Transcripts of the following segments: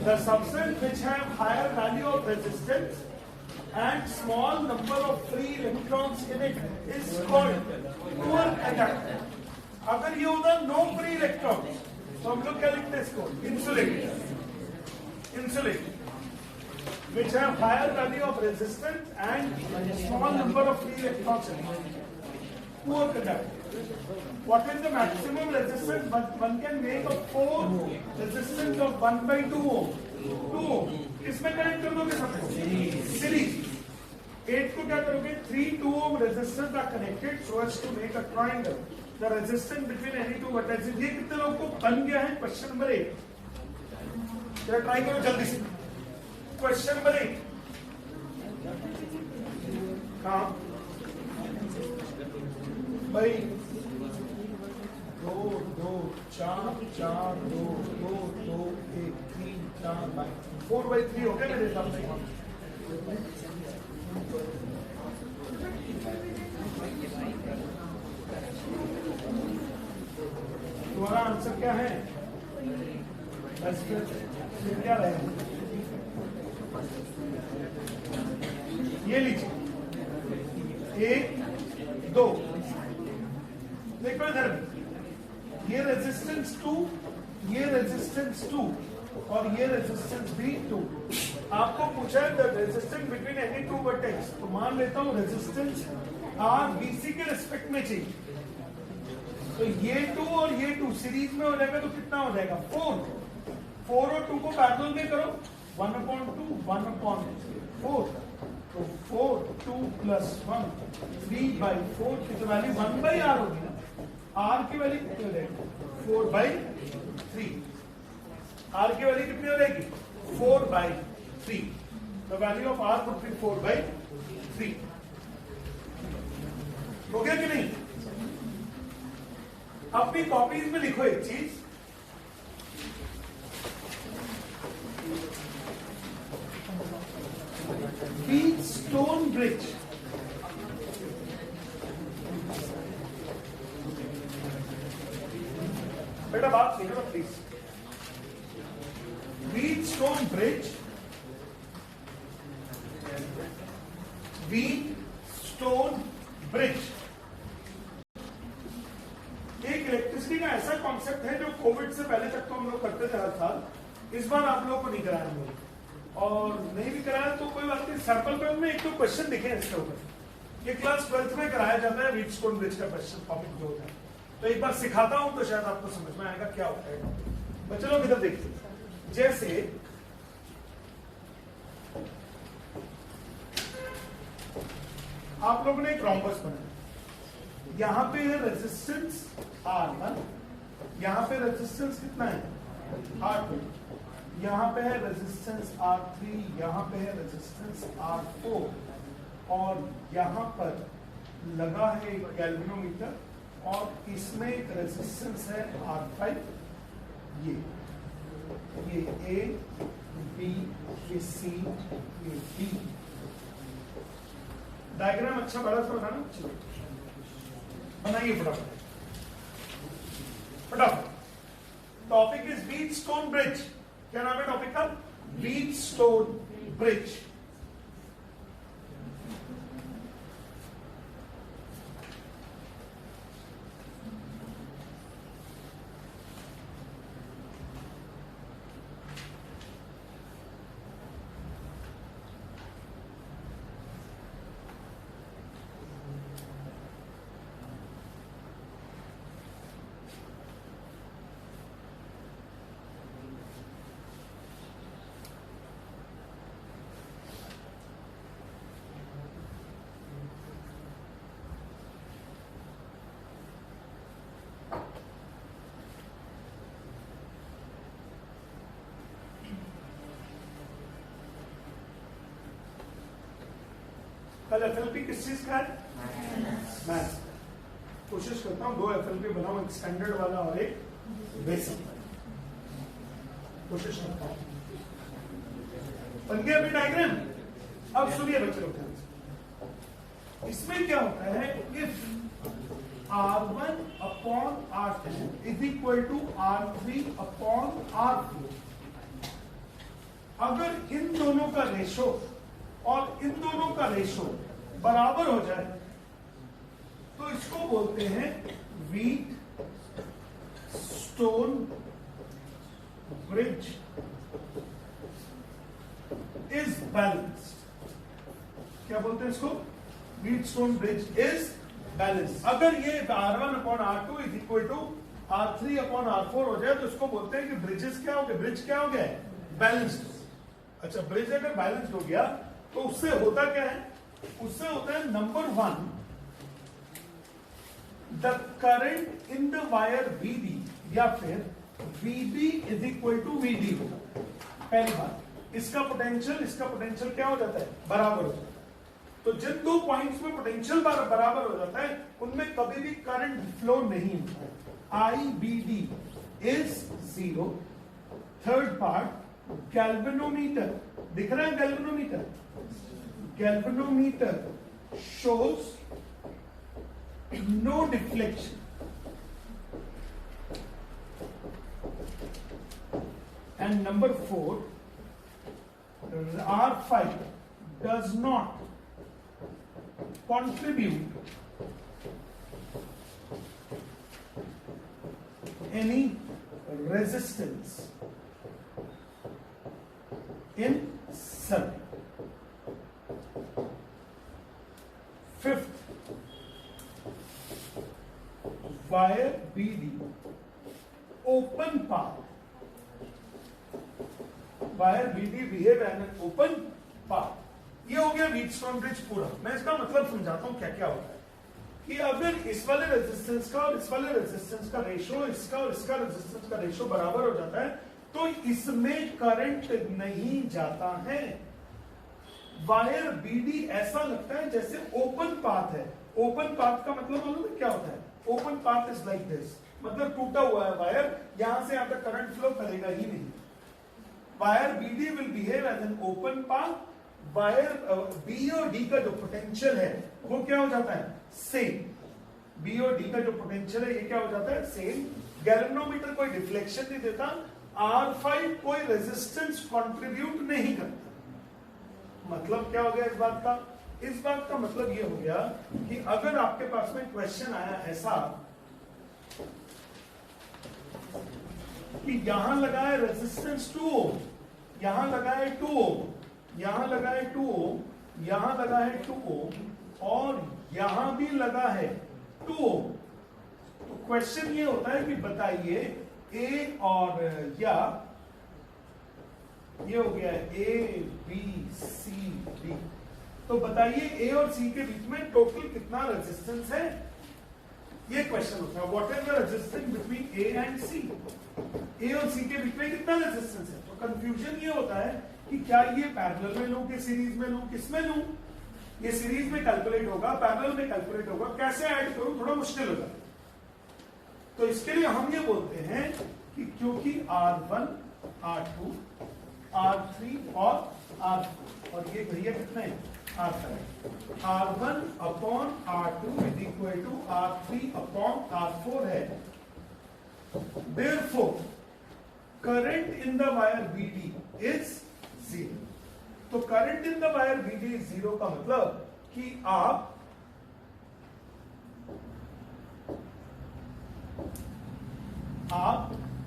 The substance which have higher value of resistance and small number of free electrons in it is called poor conductor. अगर ये होता no free electrons, तो हम लोग क्या लिखते हैं इसको? Insulator. Insulator which have higher value of resistance and small number of free electrons in it. Poor conductor. What is the maximum resistance one can make of 4 resistance of 1/2 ohm? 2 ohm. इसमें connect कर दोगे सबको series 8 को क्या करोगे 3 2 ohm resistors are connected so as to make a triangle. The resistance between any two vertices. ये कितने लोगों को बन गया है? क्वेश्चन नंबर 8 जरा ट्राई करो जल्दी से. क्वेश्चन नंबर 8 कहाँ भाई 2 2 4 4 2 2 2 1 3 4 4/3 हो गया मेरे हिसाब से. तुम्हारा आंसर क्या है? फिर क्या रहेगा? ये लीजिए 1 2. देखो इधर ये रेजिस्टेंस 2 ये रेजिस्टेंस 2 और ये रेजिस्टेंस भी 2. आपको पूछा है the resistance between any two vertex. तो मान लेता हूं रेजिस्टेंस आर बीसी के रिस्पेक्ट में चाहिए. तो ये 2 और ये 2 सीरीज में हो जाएगा तो कितना हो जाएगा? 4 और 2 को पैरेलल में करो 1/2 1/4. तो 4 2 + 1 3/4 की तो वैल्यू 1/r होगी ना. r की वैल्यू कितनी हो जाएगी? 4/3. r की वैल्यू कितनी हो जाएगी? 4/3. The value of r would be 4/3. हो गया कि नहीं? अपनी कॉपीज में लिखो एक चीज. Wheatstone bridge. बेटा बात सुनो please. Wheatstone bridge Wheatstone bridge एक इलेक्ट्रिसिटी का ऐसा कॉन्सेप्ट है जो कोविड से पहले तक तो हम लोग करते थे हर साल. इस बार आप लोगों को नहीं कराया हम लोग और नहीं भी कराया तो कोई बात नहीं. सर्कल पेन में एक तो क्वेश्चन दिखे इसके ऊपर. ये क्लास 12th में कराया जाता है व्हीटस्टोन ब्रिज का क्वेश्चन टॉपिक जो होता है. तो एक बार सिखाता हूं तो शायद आपको समझ में आएगा क्या होता है. बच्चों लोग इधर देखिए. जैसे आप लोगों ने एक रोम्बस बनाया. यहां पे है रेजिस्टेंस R1. यहां पे रेजिस्टेंस कितना है? R2. यहां पे है रेजिस्टेंस R3. यहां पे है रेजिस्टेंस R4 और यहां पर लगा है एक गैल्वेनोमीटर और इसमें एक रेजिस्टेंस है R5. ये A B ये C ये D. डायग्राम अच्छा बड़ा सा बनाना. चलो बनाइए फटाफट. Topic is Wheatstone bridge. क्या नाम है टॉपिक का? Wheatstone bridge. कल एफएलपी किस चीज का है? मैथ्स. कोशिश करता हूँ 2 एफएलपी बनाऊं, एक स्टैंडर्ड वाला और एक बेसिक. कोशिश करता हूँ. बन गया अभी डायग्राम. अब सुनिए बच्चे लोग, इसमें क्या होता है? If R1/R2 is equal to R3/R4 अगर इन दोनों का रेशो और इन दोनों का रेशो बराबर हो जाए तो इसको बोलते हैं wheat stone bridge is balanced. क्या बोलते हैं इसको? Wheat stone bridge is balance. अगर ये R1/R2 is equal to R3/R4 हो जाए तो इसको बोलते हैं कि ब्रिजेस क्या हो गए? ब्रिज क्या हो गया? बैलेंस्ड। अच्छा, ब्रिज अगर बैलेंस्ड हो गया तो उससे होता क्या है? उससे होता है number 1, the current in the wire VB या फिर VB is equal to VD हो। पहली बात, इसका पोटेंशियल क्या हो जाता है? बराबर हो जाता है। तो जिन दो पॉइंट्स में पोटेंशियल बराबर हो जाता है उनमें कभी भी करंट फ्लो नहीं होता है। IBD is 0। Third part, galvanometer दिख रहा है? Galvanometer shows no deflection. And number 4, R5 does not contribute any resistance in circuit. Fifth, wire BD open path. Wire BD behave as an open path. ये हो गया wheat stone bridge पूरा। मैं इसका मतलब समझाता हूं क्या क्या होता है कि अगर इस वाले रेजिस्टेंस का और इस वाले रेजिस्टेंस का रेशो, इसका और इसका रेजिस्टेंस का रेशो बराबर हो जाता है तो इसमें करंट नहीं जाता है। वायर बीडी ऐसा लगता है जैसे ओपन पाथ है। ओपन पाथ का मतलब मालूम है क्या होता है? Open path is like this, मतलब टूटा हुआ है वायर, यहां से यहां तक करंट फ्लो करेगा ही नहीं। Wire BD will behave as an open path. Wire B और डी का जो पोटेंशियल है वो क्या हो जाता है? सेम। बी और डी का जो पोटेंशियल है ये क्या हो जाता है? सेम। गैल्वेनोमीटर कोई डिफ्लेक्शन नहीं देता। R5 कोई रेजिस्टेंस कंट्रीब्यूट नहीं करता। मतलब क्या हो गया इस बात का? इस बात का मतलब ये हो गया कि अगर आपके पास में क्वेश्चन आया ऐसा कि यहां लगा है रेजिस्टेंस 2 ओम, यहां लगा है 2 ओम, यहां लगा है 2 ओम, यहां लगा है 2 ओम और यहां भी लगा है 2 ओम। तो क्वेश्चन ये होता है कि बताइए ए और या ये हो गया है A B C D, तो बताइए ए और सी के बीच में टोटल कितना रेजिस्टेंस है? ये क्वेश्चन होता है। What is the resistance between A and C? A और सी के बीच में कितना रेजिस्टेंस है? तो कंफ्यूजन ये होता है कि क्या ये पैरेलल में लूं कि सीरीज में लूं, किस में लूं? ये सीरीज में कैलकुलेट होगा, पैरेलल में कैलकुलेट होगा, कैसे ऐड करूं? थोड़ा मुश्किल होगा। तो इसके लिए हम ये बोलते हैं कि क्योंकि R1, R2, R3 और R4 और ये भैया कितने हैं? R5। R1/R2 is equal to R3/R4 है। Therefore, current in the wire BD is 0। तो current in the wire BD is 0 का मतलब कि आप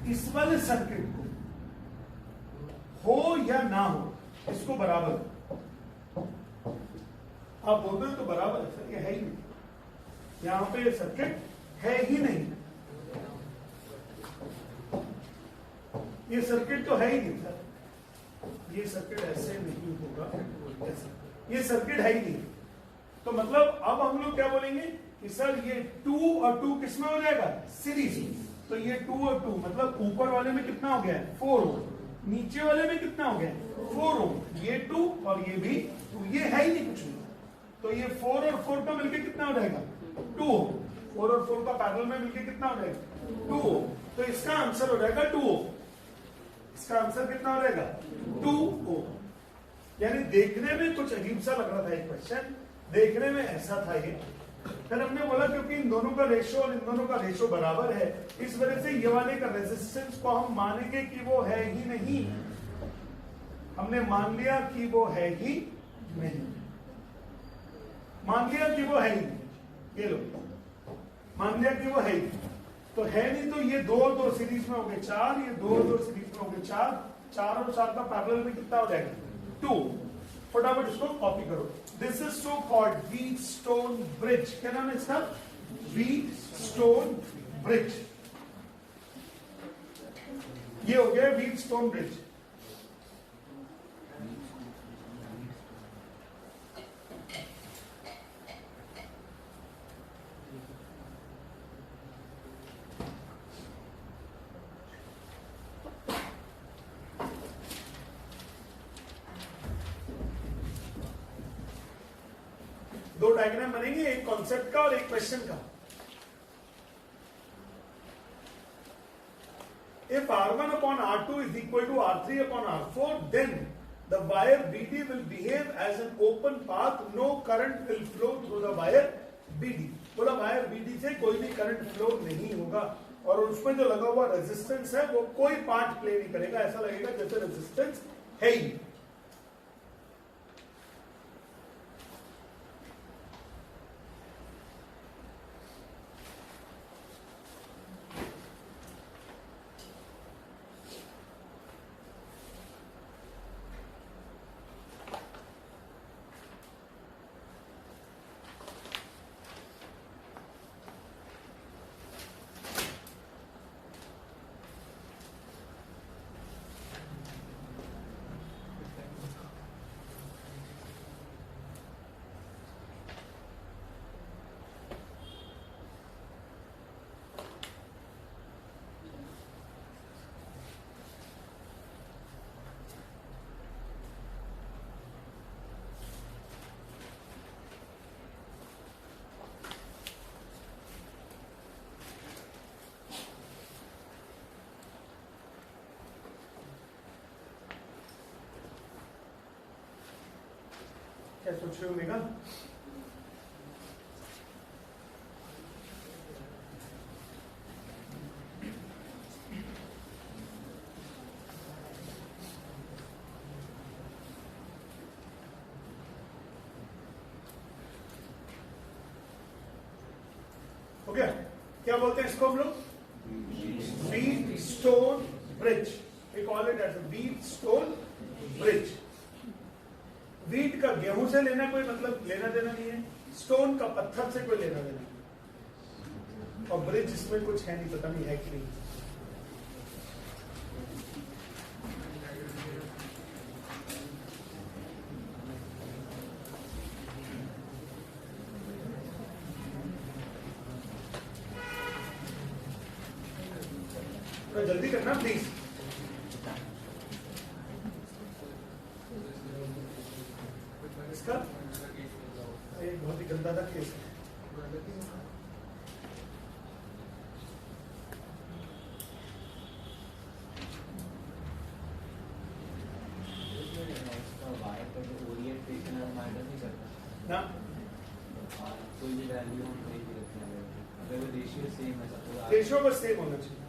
इस वाले सर्किट को हो या ना हो इसको बराबर, आप बोलते हैं तो बराबर है सर, ये है ही नहीं, यहां पे ये सर्किट है ही नहीं, ये सर्किट तो है ही नहीं सर, ये सर्किट ऐसे नहीं होगा, ये सर्किट है ही नहीं। तो मतलब अब हम लोग क्या बोलेंगे कि सर ये 2 और 2 किसमें हो जाएगा? सीरीज। तो ये 2 और 2 मतलब ऊपर वाले में कितना हो गया है? 4 ओम, नीचे वाले में कितना हो गया है? 4 ओम, ये 2 और ये भी 2, ये है ही नहीं कुछ भी। तो ये 4 और 4 का मिलके कितना हो जाएगा? 2 ओम। 4 और 4 का पैरेलल में मिलके कितना हो जाएगा? 2 ओम। तो इसका आंसर हो जाएगा 2 ओम। इसका आंसर कितना हो जाएगा? 2 ओम। यानी देखने में कुछ अजीब सा लग रहा था ये क्वेश्चन, देखने में ऐसा था ये, फिर हमने बोला क्योंकि इन दोनों का रेशो और इन दोनों का रेशो बराबर है, इस वजह से ये वाले का रेजिस्टेंस को हम मानेंगे कि वो है ही नहीं। हमने मान लिया कि वो है ही नहीं, मान लिया कि वो है ही नहीं, ये लो, मान लिया कि वो है ही नहीं, तो है नहीं, तो ये दो और दो सीरीज में हो गए 4, ये दो और दो सीरीज में हो गए 4, 4 और 4 का पैरेलल में कितना हो जाएगा 2। फटाफट इसको कॉपी करो। This is so called Wheatstone bridge. क्या नाम है इसका? Wheatstone bridge. ये हो गया व्हीटस्टोन ब्रिज। दो डायग्राम बनेंगे, एक कॉन्सेप्ट का और एक क्वेश्चन का। If R1 upon R2 is equal to R3 upon R4, then the wire BD will behave as an open path. No current will flow through the wire BD. बोला wire BD से कोई भी current flow नहीं होगा और उसमें जो लगा हुआ रेजिस्टेंस है वो कोई पार्ट प्ले नहीं करेगा, ऐसा लगेगा जैसे रेजिस्टेंस है ही। क्या सोच रहे हो मेघा? हो गया? क्या बोलते हैं इसको हम लोग? Wheatstone bridge. We call it as Wheatstone bridge. Wheat का गेहूं से लेना कोई मतलब लेना देना नहीं है, स्टोन का पत्थर से कोई लेना देना नहीं, और ब्रिज इसमें कुछ है नहीं, पता नहीं है कि नहीं। तो जल्दी करना प्लीज। इसका एक बहुत ही गंदा था केस। ना कोई भी वैल्यू अगर रेशियो सेम है, रेशियो बस सेम होना चाहिए।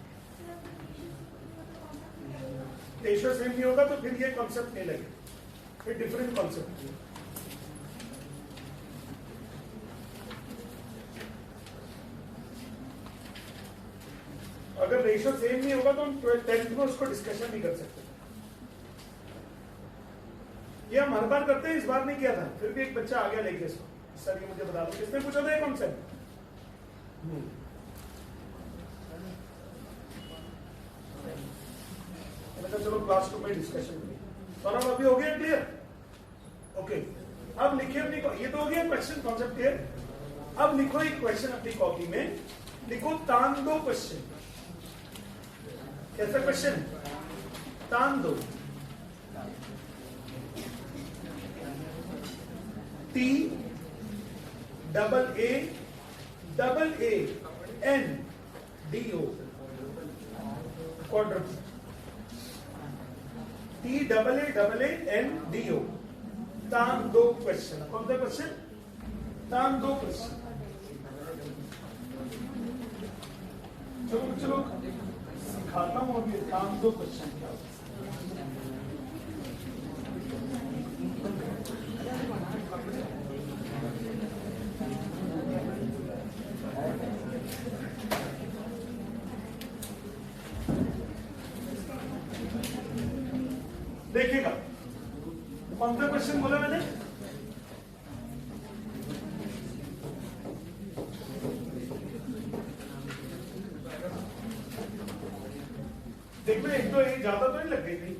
रेशियो सेम नहीं होगा तो फिर ये कॉन्सेप्ट नहीं लगे, फिर डिफरेंट कॉन्सेप्ट। अगर रेशियो सेम नहीं होगा तो हम 10th में उसको डिस्कशन नहीं कर सकते। ये हम हर बार करते हैं, इस बार नहीं किया था, फिर भी एक बच्चा आ गया लेके इसको। सर ये मुझे बता दो किसने पूछा था ये कॉन्सेप्ट? चलो क्लास 2 में डिस्कशन करें। और अब अभी हो गया क्लियर? ओके, अब लिखिए अपनी, ये तो हो गया क्वेश्चन कॉन्सेप्ट क्लियर। अब लिखो एक क्वेश्चन अपनी कॉपी में, लिखो तान दो क्वेश्चन। कैसा क्वेश्चन? तान दो। T double A N D O quadruplet। T double A N D O तान दो क्वेश्चन। कौन सा क्वेश्चन? तान दो क्वेश्चन। चलो सिखाता हूं अभी तान दो क्वेश्चन क्या होता है। कौन सा क्वेश्चन बोला मैंने? देखो एक तो ये ज्यादा तो नहीं लग गई कहीं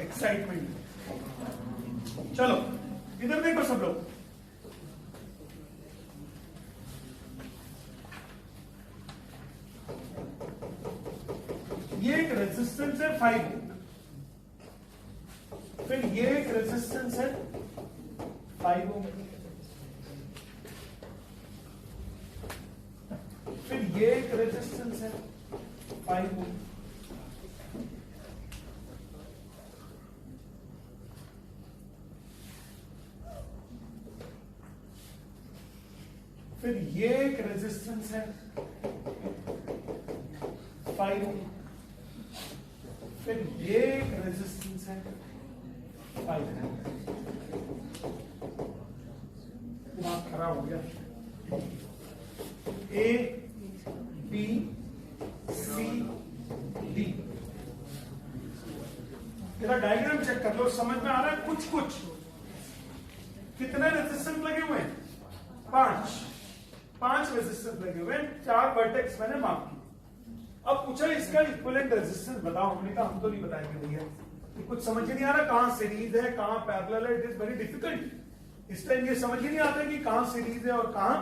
एक्साइटमेंट। चलो इधर देखो सब लोग, ये एक रेजिस्टेंस है 5 ओम, फिर ये एक रेजिस्टेंस है 5 ओम, फिर ये एक रेजिस्टेंस है 5 ओम, फिर ये एक रेजिस्टेंस है 5 ओम, फिर ये एक रेजिस्टेंस है 5 ओम। दिमाग खराब हो गया। ए बी सी डी, तेरा डायग्राम चेक कर लो, समझ में आ रहा है कुछ कुछ? कितने रेजिस्टेंस लगे हुए हैं? 5 रेजिस्टेंस लगे हुए हैं, 4 वर्टेक्स मैंने मार्क किए। अब पूछा इसका इक्विवेलेंट रेजिस्टेंस बताओ, हमने कहा हम तो नहीं बताएंगे भैया, कुछ समझ ही नहीं आ रहा, कहां सीरीज है कहां पैरेलल है, इट इज वेरी डिफिकल्ट। इस टाइम ये समझ ही नहीं आता कि कहां सीरीज है और कहां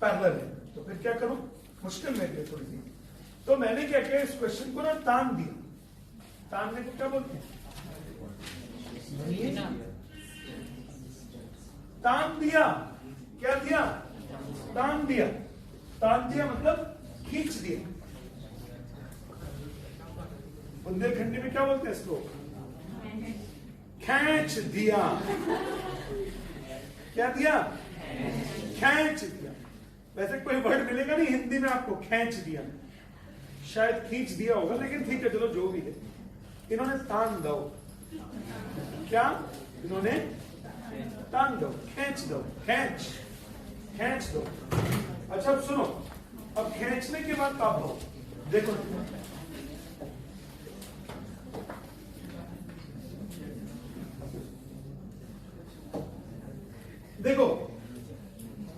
पैरेलल है, तो फिर क्या करूं, मुश्किल में थोड़ी सी। तो मैंने क्या किया, इस क्वेश्चन को ना तान दिया। तानने को क्या बोलते हैं? तान दिया। क्या दिया? तान दिया। तान दिया मतलब खींच दिया। बुंदेलखंडी में क्या बोलते हैं इसको? खींच दिया। क्या दिया? खींच दिया। वैसे कोई वर्ड मिलेगा नहीं हिंदी में आपको खींच दिया, शायद खींच दिया होगा, लेकिन ठीक है चलो जो भी है। इन्होंने तान दो। क्या? इन्होंने तान दो, खींच दो, खींच दो। अच्छा अब सुनो, अब खींचने के बाद आप हो देखो, देखो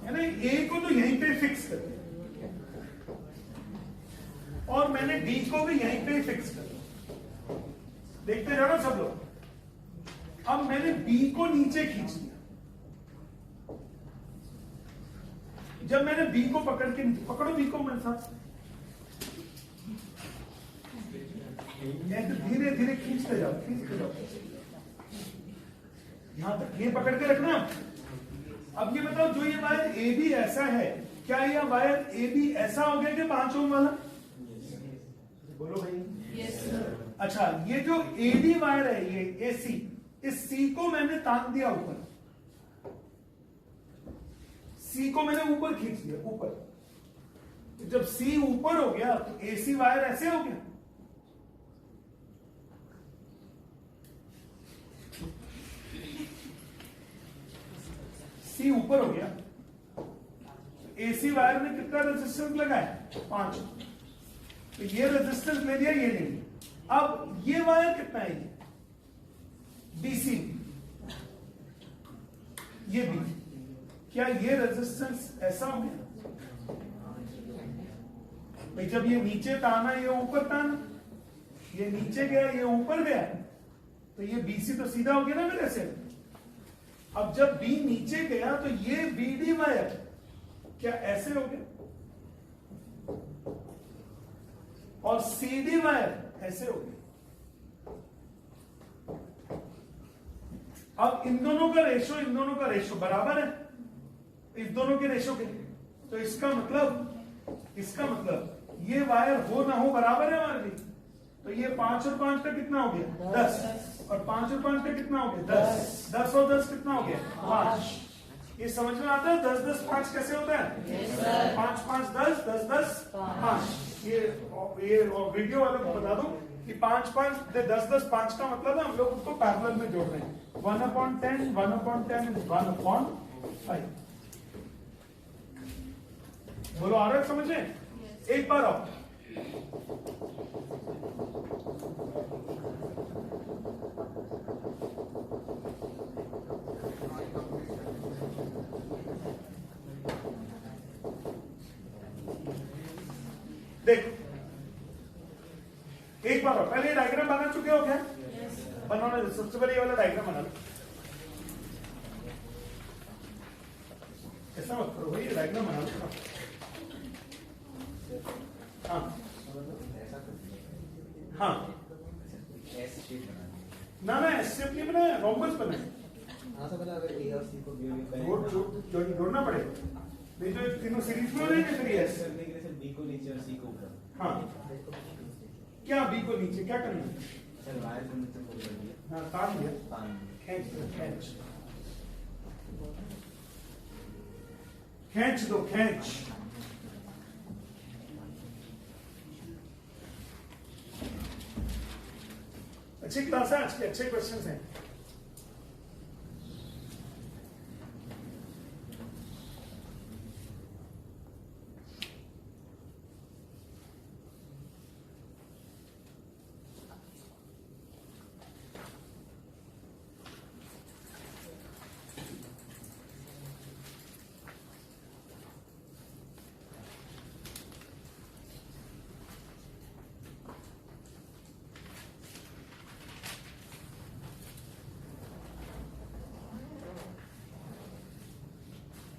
मैंने ए को तो यहीं पे फिक्स कर दिया और मैंने डी को भी यहीं पे फिक्स कर दिया। देखते जाओ ना सब लोग। अब मैंने बी को नीचे खींच दिया। जब मैंने बी को पकड़ के नीचे, पकड़ो बी को मेरे साथ, धीरे धीरे खींचते जाओ, यहां तक ये पकड़ के रखना। अब ये बताओ, जो ये वायर ए बी ऐसा है, क्या यह वायर ए बी ऐसा हो गया कि 5 ओम वाला? बोलो भाई। Yes sir. अच्छा, ये जो ए बी वायर है, ये ए सी, इस सी को मैंने तान दिया ऊपर, सी को मैंने ऊपर खींच दिया, ऊपर। जब सी ऊपर हो गया तो ए सी वायर ऐसे हो गया। सी ऊपर हो गया, एसी वायर में कितना रेजिस्टेंस लगा है? 5। तो ये रेजिस्टेंस ले लिया, ये नहीं। अब ये वायर कितना है? बीसी, ये भी। क्या ये रेजिस्टेंस ऐसा हो गया भाई? जब ये नीचे ताना, ये ऊपर ताना, ये नीचे गया, ये ऊपर गया, तो ये बीसी तो सीधा हो गया ना मेरे से। अब जब बी नीचे गया तो ये बीडी वायर क्या ऐसे हो गया, और सीडी वायर ऐसे हो गया। अब इन दोनों का रेशो बराबर है, इस दोनों के रेशो के। तो इसका मतलब ये वायर हो ना हो बराबर है हमारे लिए। तो ये 5 और 5 का कितना हो गया? 10। और 5 और 5 का कितना हो गया? 10। 10 और 10 कितना हो गया? 5। ये समझ में आता है 10 10 5 कैसे होता है? 5 5 10, 10 10 5। ये वीडियो वालों को बता दो कि 5 5 10 10 5 का मतलब है हम लोग उसको पैरेलल में जोड़ रहे हैं। 1/10 1/10 is 1/5। बोलो आ रहा है समझ में? एक बार आओ, बना चुके हो क्या? बनाना, सबसे पहले ये वाला डायग्राम बना लो। ऐसा मत करो भाई, डायग्राम बना लो। हाँ हाँ, एस शेप बना ना ना एस शेप नहीं बनाया, रोम्बस बनाया। हाँ तो मतलब अगर ए और सी को बी जोड़ना पड़ेगा, नहीं तो तीनों सीरीज में हो जाएंगे फिर एस। करने के लिए सिर्फ बी को नीचे और सी को ऊपर। हाँ, क्या बी को नीचे क्या करना है? सर वायर को नीचे फोल्ड कर दिया, हाँ, तान दिया, तान खींच दो, खींच दो, खींच। अच्छी क्लास है आज की, अच्छे क्वेश्चंस हैं।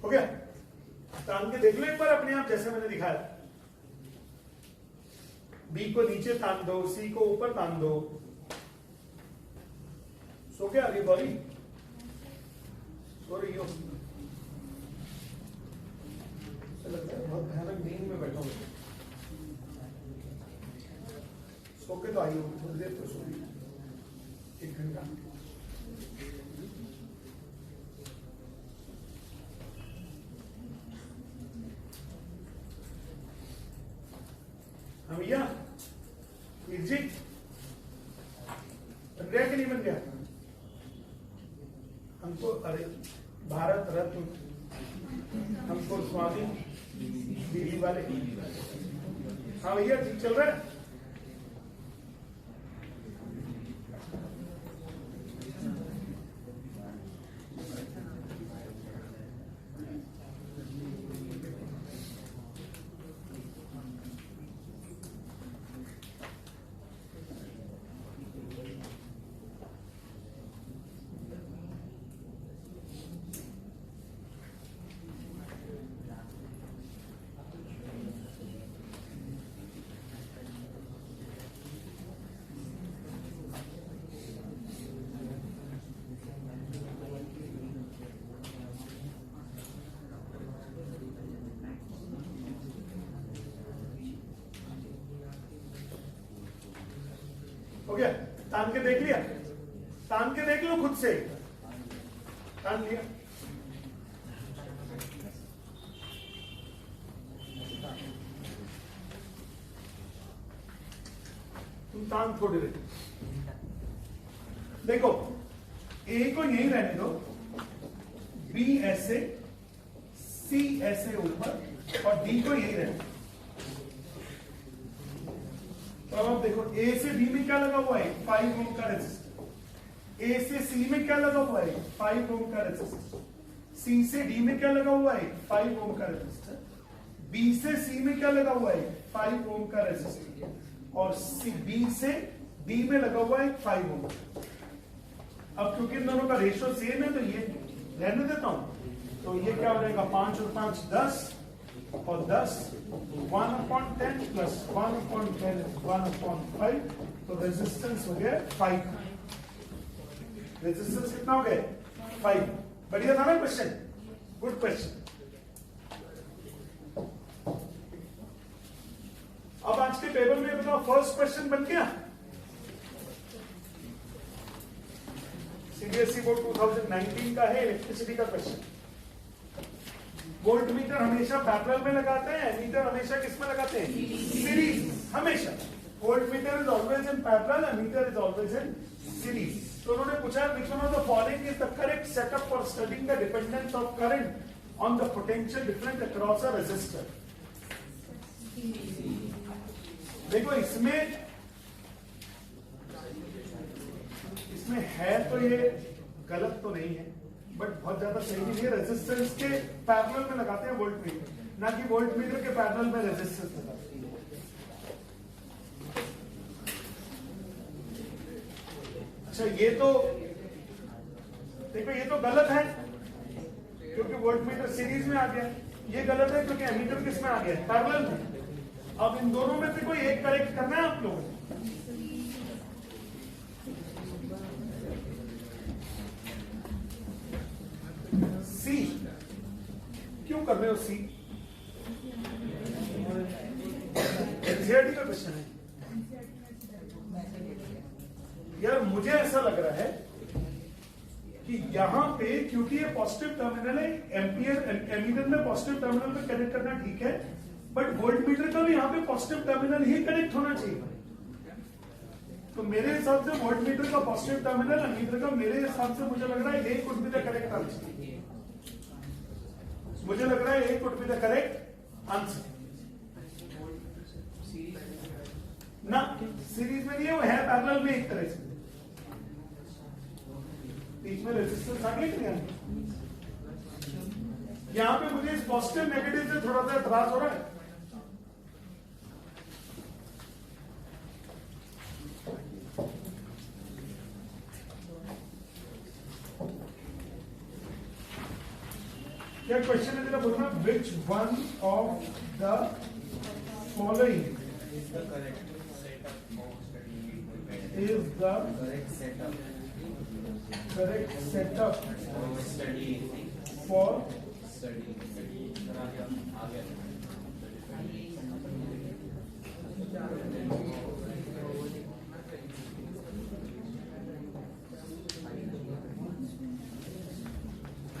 हो गया? तान के देख लो एक बार अपने आप, जैसे मैंने दिखाया। बी को नीचे तान दो, सी को ऊपर तान दो। सो गया अभी बॉडी? सो रही हो? बहुत भयानक नींद में बैठा हूं। सो के तो आई हूं, थोड़ी देर तो सो रही, 1 घंटा। भैया जी बन गया कि नहीं बन गया? हमको, अरे भारत रत्न हमको स्वामी दिल्ली वाले। हाँ भैया ठीक चल रहा है। हो गया? तान के देख लिया, तान के देख लो खुद से, तान लिया। तुम तान थोड़ी रहे, देखो ए को यहीं रहने दो, बी ऐसे, सी ऐसे ऊपर और डी को यहीं रहने दो। तो अब आप देखो ए से बी में क्या लगा हुआ है? 5 ओम का रेजिस्टर। ए से सी में क्या लगा हुआ है? 5 ओम का रेजिस्टर। सी से डी में क्या लगा हुआ है? 5 ओम का रेजिस्टर। बी से सी में क्या लगा हुआ है? 5 ओम का रेजिस्टर। और सी बी से डी में लगा हुआ है 5 ओम। अब क्योंकि इन दोनों का रेशियो सेम है तो ये रहने देता हूं। तो ये क्या हो जाएगा? 5 और 5 10 और 10 1/10 प्लस 1/10 1/5। तो रेजिस्टेंस हो गया 5। रेजिस्टेंस कितना हो गया? 5। बढ़िया था ना क्वेश्चन? Good question. अब आज के पेपर में बताओ फर्स्ट क्वेश्चन बन गया। सीबीएसई बोर्ड 2019 का है, इलेक्ट्रिसिटी का क्वेश्चन। वोल्ट मीटर हमेशा पैरेलल में लगाते हैं, मीटर हमेशा किस में लगाते हैं? सीरीज, हमेशा। Voltmeter is always in parallel and meter is always in series. तो उन्होंने पूछा which one of the following is the correct setup for studying the dependence of current on the potential difference across a resistor। देखो इसमें है तो ये गलत तो नहीं है, बट बहुत ज्यादा सही नहीं है। रेजिस्टेंस के पैरेलल में लगाते हैं वोल्ट मीटर, ना कि वोल्ट मीटर के पैरेलल में रेजिस्टेंस लगाते हैं। अच्छा ये तो देखो ये तो गलत है क्योंकि वोल्टमीटर सीरीज में आ गया, ये गलत है क्योंकि एमीटर किस में आ गया, पैरेलल में। अब इन दोनों में से कोई एक करेक्ट करना है आप लोगों को। सी क्यों कर रहे हो सी? एनसीईआरटी का क्वेश्चन है यार। मुझे ऐसा लग रहा है कि यहां पे क्योंकि ये पॉजिटिव टर्मिनल है, एम्पियर एमीटर में पॉजिटिव टर्मिनल पे कनेक्ट करना ठीक है, बट वोल्टमीटर का भी यहां पे पॉजिटिव टर्मिनल ही कनेक्ट होना चाहिए। तो मेरे हिसाब से वोल्टमीटर का पॉजिटिव टर्मिनल, एमीटर का, मेरे हिसाब से मुझे लग रहा है ये could be the correct answer. मुझे लग रहा है ये could be the correct answer ना। सीरीज में नहीं है, वो है पैरेलल में एक तरह से। बीच में रेजिस्टेंस आ गया कि नहीं? यहां पे मुझे इस पॉजिटिव नेगेटिव से थोड़ा सा एतराज हो रहा है। क्या क्वेश्चन है तेरा? बोलना which one of the following is the correct setup study for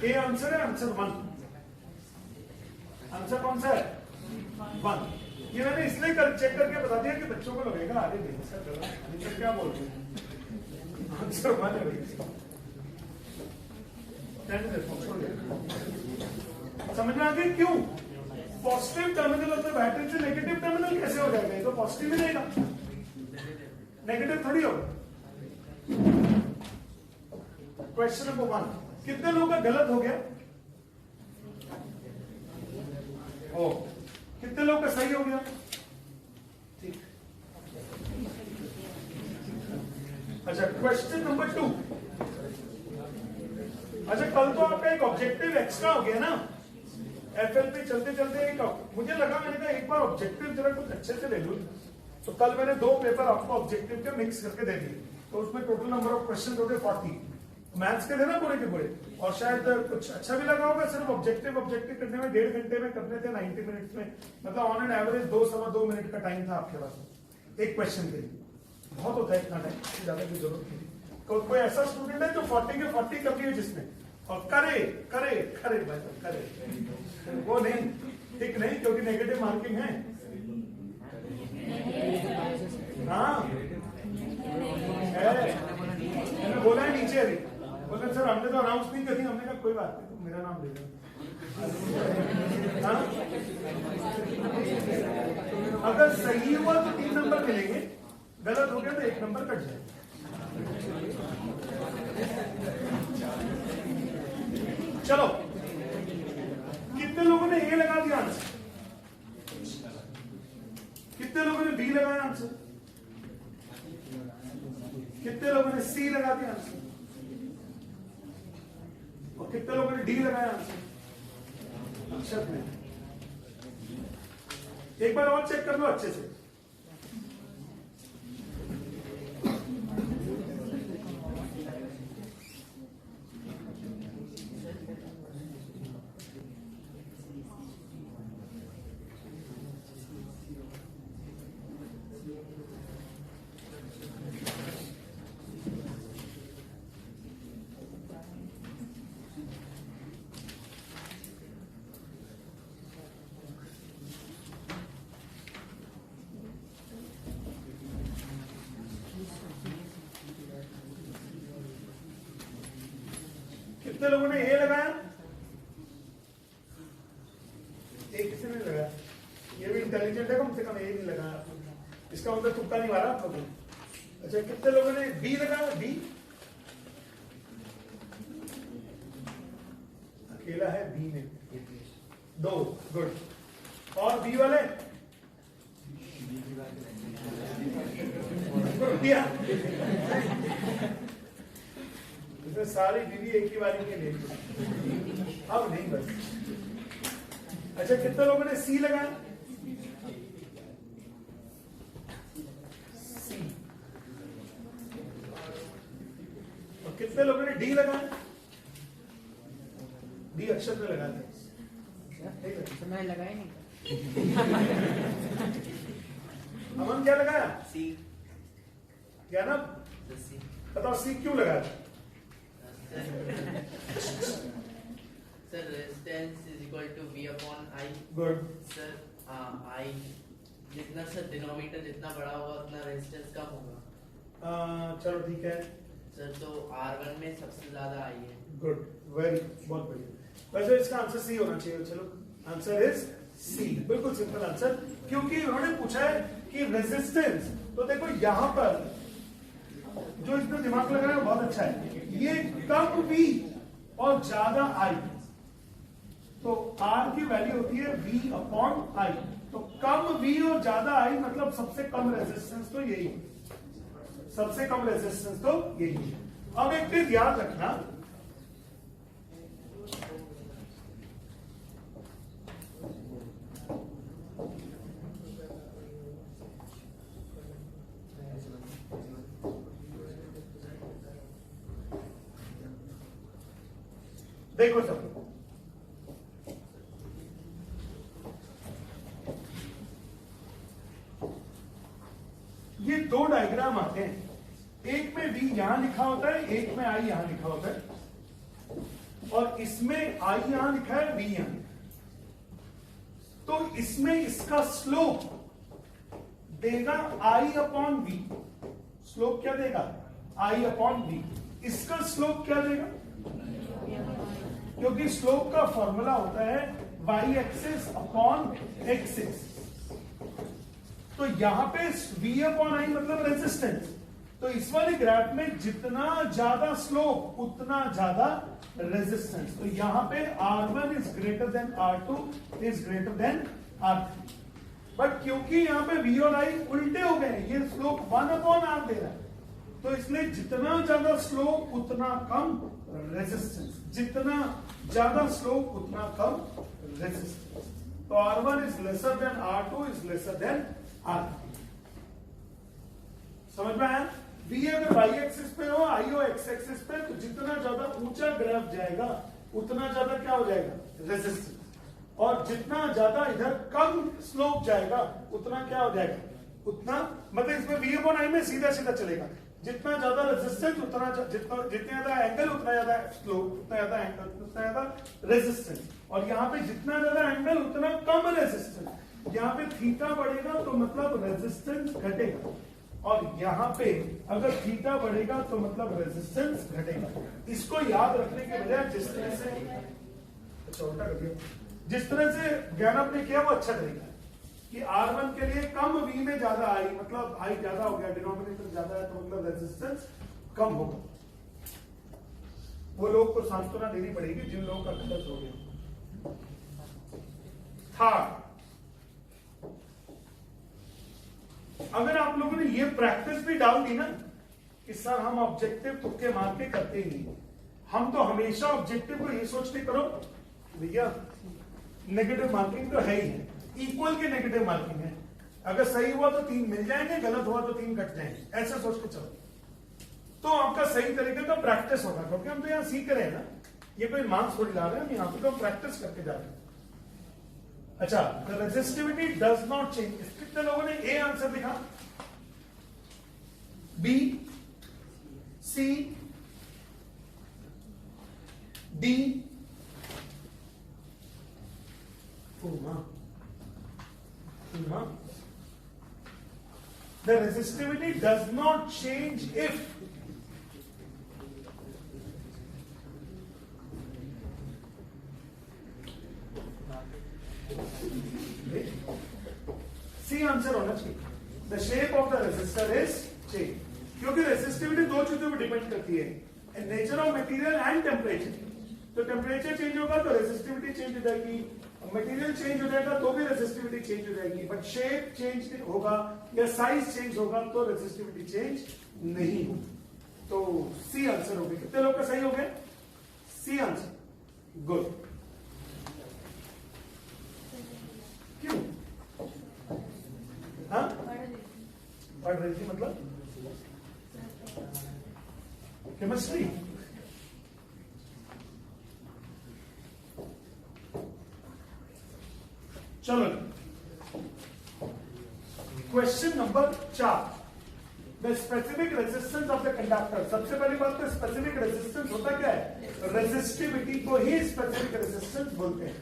A answer है, आंसर 1। आंसर कौन सा है? 1। ये मैंने इसलिए चेक करके बता दिया कि बच्चों को लगेगा आगे नहीं सर क्या बोल रहे हैं। आंसर 1 है भाई। समझ में आ गई क्यों? Positive terminal of the battery से नेगेटिव टर्मिनल कैसे हो जाएगा? ये तो पॉजिटिव ही रहेगा, नेगेटिव थोड़ी होगा। क्वेश्चन नंबर 1 कितने लोगों का गलत हो गया? ओ कितने लोगों का सही हो गया? ठीक। अच्छा क्वेश्चन नंबर 2। अच्छा कल तो आपका एक ऑब्जेक्टिव एक्स्ट्रा हो गया ना एफएल पे चलते चलते। एक मुझे लगा, मैंने कहा एक बार ऑब्जेक्टिव जरा कुछ अच्छे से ले लूं, तो कल मैंने 2 पेपर आपको ऑब्जेक्टिव के मिक्स करके दे दिए, तो उसमें टोटल नंबर ऑफ क्वेश्चन हो गए 40 मैथ्स के थे ना पूरे के पूरे। और शायद कुछ अच्छा भी लगा होगा। सिर्फ ऑब्जेक्टिव करने में 1.5 घंटे में करने थे, 90 मिनट्स में, मतलब ऑन एन एवरेज 2-2.25 मिनट का टाइम था आपके पास एक क्वेश्चन के लिए। बहुत होता है इतना टाइम, ज्यादा की जरूरत नहीं। कोई ऐसा स्टूडेंट है जो 40 के 40 कर लिए जिसने, और करे करे करे भाई करे, वो नहीं ठीक नहीं, क्योंकि नेगेटिव मार्किंग है। हाँ मैंने बोला है नीचे अभी, बोला सर हमने तो अनाउंस नहीं करी। हमने कहा कोई बात नहीं, तुम मेरा नाम ले लो। हाँ? अगर सही हुआ तो 3 नंबर मिलेंगे, गलत हो गया तो 1 नंबर कट जाएगा। चलो कितने लोगों ने ए लगा दिया आंसर? कितने लोगों ने बी लगाया आंसर? कितने लोगों ने सी लगा दिया आंसर? और कितने लोगों ने डी लगाया आंसर? अक्षर में। एक बार और चेक कर लो अच्छे से। कितने लोगों ने ए लगाया? एक किसी ने लगाया। ये भी इंटेलिजेंट है, कम से कम ए नहीं लगाया। इसका मतलब तुक्का नहीं मारा आप लोगों ने। अच्छा कितने लोगों ने बी लगाया? बी अकेला है, बी में 2 गुड। और बी वाले इसमें सारी बीवी एक ही बारी में ले ली, अब नहीं बस। अच्छा, कितने लोगों ने सी लगाया? सी। और कितने लोगों ने डी लगाया? डी अक्षर में लगाते हैं। मैं लगाया नहीं। अमन क्या लगाया? सी। क्या ना? सी। बताओ सी क्यों लगाया? Sir, resistance is equal to V upon I. Good. Sir, I जितना सर डिनोमिनेटर जितना बड़ा होगा उतना रेजिस्टेंस कम होगा। चलो ठीक है। सर तो R1 में सबसे ज्यादा I है। गुड, वेरी, बहुत बढ़िया। वैसे इसका आंसर सी होना चाहिए। चलो, आंसर इज सी। बिल्कुल सिंपल आंसर, क्योंकि उन्होंने पूछा है कि रेजिस्टेंस, तो देखो यहां पर जो इसमें दिमाग लग रहा है बहुत अच्छा है। ये कम V और ज्यादा I, तो R की वैल्यू होती है V अपॉन I। तो कम V और ज्यादा I मतलब सबसे कम रेजिस्टेंस तो यही है, सबसे कम रेजिस्टेंस तो यही है। अब एक चीज याद रखना, देखो सब, ये दो डायग्राम आते हैं, एक में V यहां लिखा होता है, एक में I यहां लिखा होता है, और इसमें I यहां लिखा है, V यहां। तो इसमें इसका स्लोप देगा I अपॉन V। स्लोप क्या देगा? I upon V। इसका स्लोप क्या देगा? क्योंकि स्लोप का फॉर्मूला होता है y एक्सिस अपॉन एक्सिस। तो यहां पे v अपॉन I मतलब रेजिस्टेंस। तो इस वाले ग्राफ में जितना ज्यादा स्लोप उतना ज्यादा रेजिस्टेंस। तो यहां पे R1 is greater than R2 is greater than R3। But क्योंकि यहां पे v और I उल्टे हो गए, ये स्लोप 1 अपॉन R दे रहा है, तो इसलिए जितना ज्यादा स्लोप उतना कम रेजिस्टेंस, जितना ज्यादा स्लोप उतना कम रेजिस्टेंस। तो R1 is lesser than R2 is lesser than R3। समझ में आया? V अगर y एक्सिस पे हो, I हो x एक्सिस पे, तो जितना ज्यादा ऊंचा ग्राफ जाएगा उतना ज्यादा क्या हो जाएगा? रेजिस्टेंस। और जितना ज्यादा इधर कम स्लोप जाएगा उतना क्या हो जाएगा? उतना, मतलब इसमें v अपॉन I में सीधा सीधा चलेगा। जितना ज्यादा रेजिस्टेंस उतना जितना ज्यादा एंगल उतना ज्यादा स्लोप, उतना ज्यादा एंगल उतना ज्यादा रेजिस्टेंस। और यहाँ पे जितना ज्यादा एंगल उतना कम रेजिस्टेंस। यहाँ पे थीटा बढ़ेगा तो मतलब रेजिस्टेंस घटेगा, और यहाँ पे अगर थीटा बढ़ेगा तो मतलब रेजिस्टेंस घटेगा। इसको याद रखने के बजाय जिस तरह से, अच्छा उल्टा कर दिया, जिस तरह से ज्ञान आपने किया वो अच्छा तरीका है कि R1 के लिए कम V में ज्यादा I, मतलब I ज्यादा हो गया, डिनोमिनेटर ज्यादा है, तो मतलब रेजिस्टेंस कम होगा। वो लोग को सांत्वना देनी पड़ेगी जिन लोगों का गलत हो गया। थर्ड, अगर आप लोगों ने ये प्रैक्टिस भी डाल दी ना कि सर हम ऑब्जेक्टिव तुक्के मार के करते ही नहीं, हम तो हमेशा ऑब्जेक्टिव को ये सोच के करो भैया नेगेटिव मार्किंग तो है ही है, इक्वल के नेगेटिव मार्किंग है। अगर सही हुआ तो 3 मिल जाएंगे, गलत हुआ तो 3 कट जाएंगे, ऐसा सोच के चलो, तो आपका सही तरीके का प्रैक्टिस होगा। क्योंकि हम तो यहाँ सीख रहे हैं ना, ये कोई मार्क्स थोड़ी ला रहे हैं, हम यहाँ पे तो प्रैक्टिस करके जा रहे हैं। अच्छा, the resistivity does not change. कितने लोगों ने ए आंसर दिखा? B, C, D, the resistivity does not change if C answer होना चाहिए। The shape of the resistor is change, क्योंकि रेजिस्टिविटी दो चीजों पर डिपेंड करती है, nature of material and temperature. तो टेम्परेचर चेंज होगा तो रेजिस्टिविटी चेंज हो जाएगी, मटेरियल चेंज हो जाएगा तो भी रेजिस्टिविटी चेंज हो जाएगी। बट शेप चेंज होगा या साइज चेंज होगा तो रेजिस्टिविटी चेंज नहीं होगी। तो सी आंसर हो गया। कितने लोग का सही हो गया? C answer, good. क्यों? हाँ, पढ़ रही थी मतलब केमिस्ट्री। चलो, question number 4, the specific resistance of the conductor. सबसे पहली बात तो स्पेसिफिक रेजिस्टेंस होता क्या है? रेजिस्टिविटी को ही स्पेसिफिक रेजिस्टेंस बोलते हैं।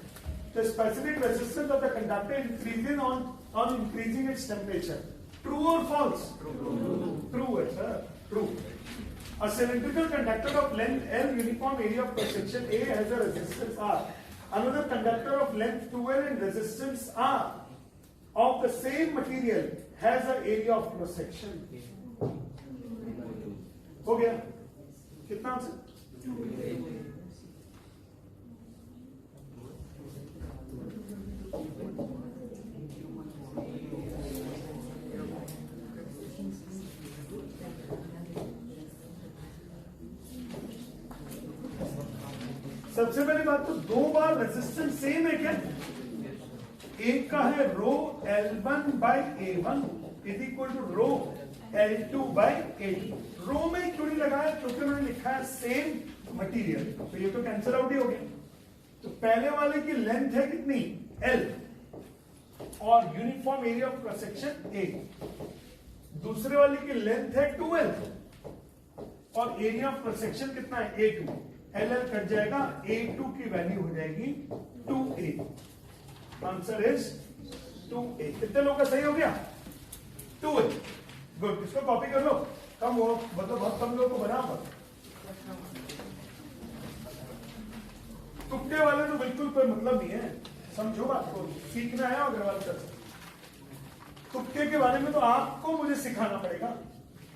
The specific resistance of the conductor increasing on increasing its temperature. True or false? True है sir. True. A cylindrical conductor of length L, uniform area of cross section A, has a resistance R. Another conductor of length 2L and resistance R of the same material has an area of cross section. हो गया? कितना answer? सबसे पहली बात तो दो बार resistance same है क्या? एक का है rho L1 by A1 is equal to rho L2 by A2। Rho में क्यों नहीं लगाया? क्योंकि मैंने लिखा है सेम मटेरियल, तो ये तो कैंसिल आउट ही हो गया। तो पहले वाले की लेंथ है कितनी? L और uniform area of cross section A। दूसरे वाले की लेंथ है 2L और एरिया ऑफ क्रॉस सेक्शन कितना है? A2। LL कट जाएगा, A2 की वैल्यू हो जाएगी 2A। Answer is 2A। कितने लोग का सही हो गया? 2A। गुड, इसको कॉपी कर लो। कम हो मतलब बहुत कम लोगों को बना। तुक्के वाले तो बिल्कुल कोई मतलब नहीं है, समझो बात को। सीखना है अग्रवाल सर, तुक्के के बारे में तो आपको मुझे सिखाना पड़ेगा,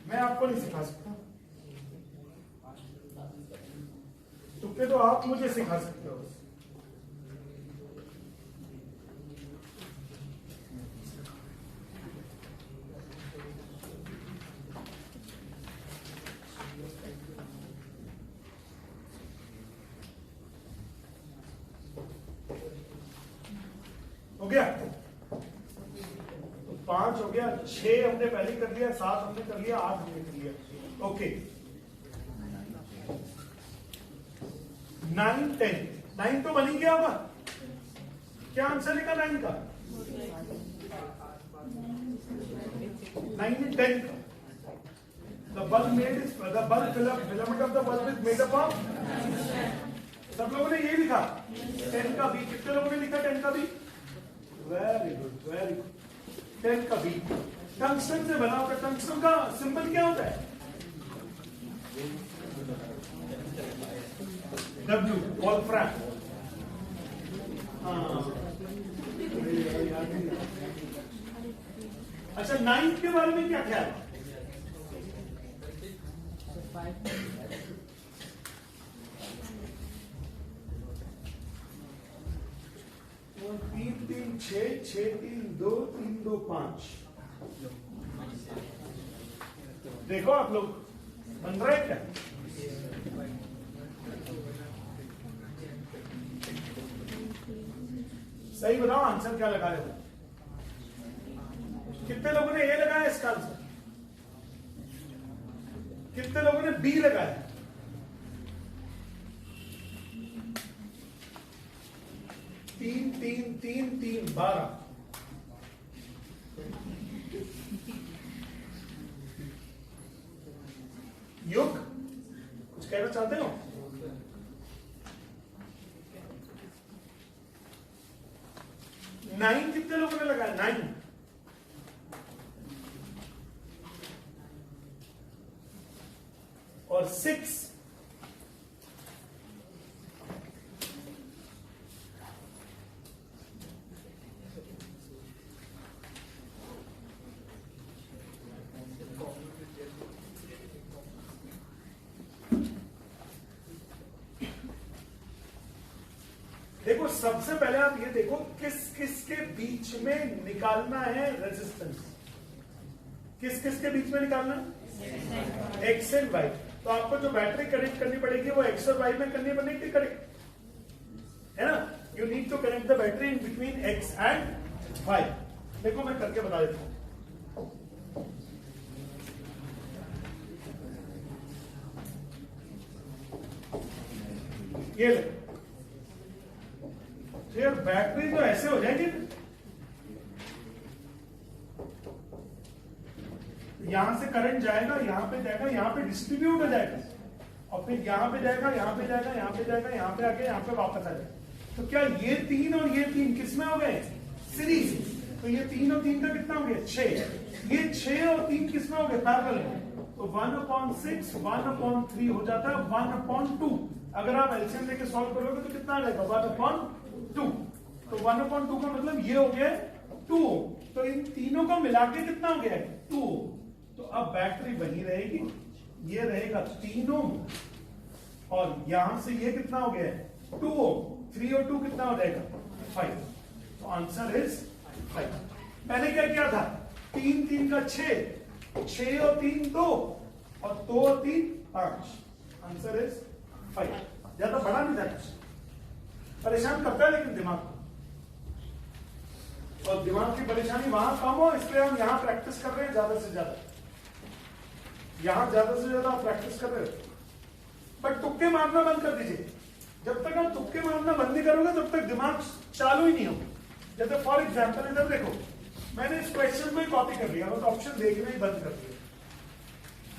मैं आपको नहीं सिखा सकता। तुक्के तो आप मुझे सिखा सकते हो। हो गया? तो 5 हो गया, 6 हमने पहले कर लिया, 7 हमने कर लिया, 8 हमने कर लिया। ओके, 9, 10। 9 तो बन ही गया होगा। क्या आंसर लिखा 9 का? 9 and 10 का। The bulb made is the bulb filament of the bulb is made up of। सब लोगों ने ये लिखा 10 का बी। कितने लोगों ने लिखा 10 का B? Very good, very good. 10 का बी टंगस्टन से बना होगा। टंगस्टन का सिंबल क्या होता है? W, वोल्फ्रैम। अच्छा, 9 के बारे में क्या ख्याल? वो 3, 3, 6, 6, 3, 2, 3, 2, 5। देखो आप लोग बन रहा है क्या? सही बताओ, आंसर क्या लगा रहे हो? कितने लोगों ने ए लगाया इसका आंसर? कितने लोगों ने बी लगाया? तीन, 3, 3, 3, 12। युग कुछ कहना चाहते हो? नाइन कितने लोगों ने लगाया? 9। और 6। देखो, सबसे पहले आप ये देखो किस किस के बीच में निकालना है रेजिस्टेंस। किस किस के बीच में निकालना? X and Y. तो आपको जो बैटरी कनेक्ट करनी पड़ेगी वो एक्स और वाई में करनी पड़ेगी, करेक्ट है ना? You need to connect the battery in between X and Y. देखो मैं करके बता देता हूं। ये ले, तो यार बैटरी तो ऐसे हो जाएगी, यहां से करंट जाएगा, यहां पे जाएगा, यहां पे डिस्ट्रीब्यूट हो जाएगा, और फिर यहां पे जाएगा, यहां पे जाएगा, यहां पे जाएगा, यहां पे आके यहां पे वापस आ जाएगा। तो क्या ये 3 और ये 3 किसमें हो गए? सीरीज। तो ये 3 और 3 का कितना हो गया? 6। ये 6 और 3 किसमें हो गए? पैरेलल में। तो 1/6 1/3 हो जाता है 1/2। अगर आप एलसीएम लेके सॉल्व करोगे तो कितना आ जाएगा? 1/2। तो 1/2 का मतलब ये हो गया 2। तो इन तीनों को मिला के कितना हो गया? 2। तो अब बैटरी वही रहेगी, ये रहेगा 3 ओम, और यहां से ये कितना हो गया? 2 ओम। 3 और 2 कितना हो जाएगा? 5। तो आंसर इज 5। मैंने क्या किया था? 3 3 का 6, 6 और 3 2, और 2 और 3 5। Answer is 5। ज्यादा बड़ा नहीं था, परेशान करता है लेकिन दिमाग को, और दिमाग की परेशानी वहां कम हो, इसलिए हम यहां प्रैक्टिस कर रहे हैं ज्यादा से ज्यादा, यहां ज्यादा से ज्यादा प्रैक्टिस कर रहे हो। बट तुक्के मारना बंद कर दीजिए। जब तक आप तुक्के मारना बंद नहीं करोगे तब तक दिमाग चालू ही नहीं होगा। जैसे फॉर एग्जाम्पल इधर देखो, मैंने इस क्वेश्चन में कॉपी कर लिया और ऑप्शन देखना ही बंद कर दिया।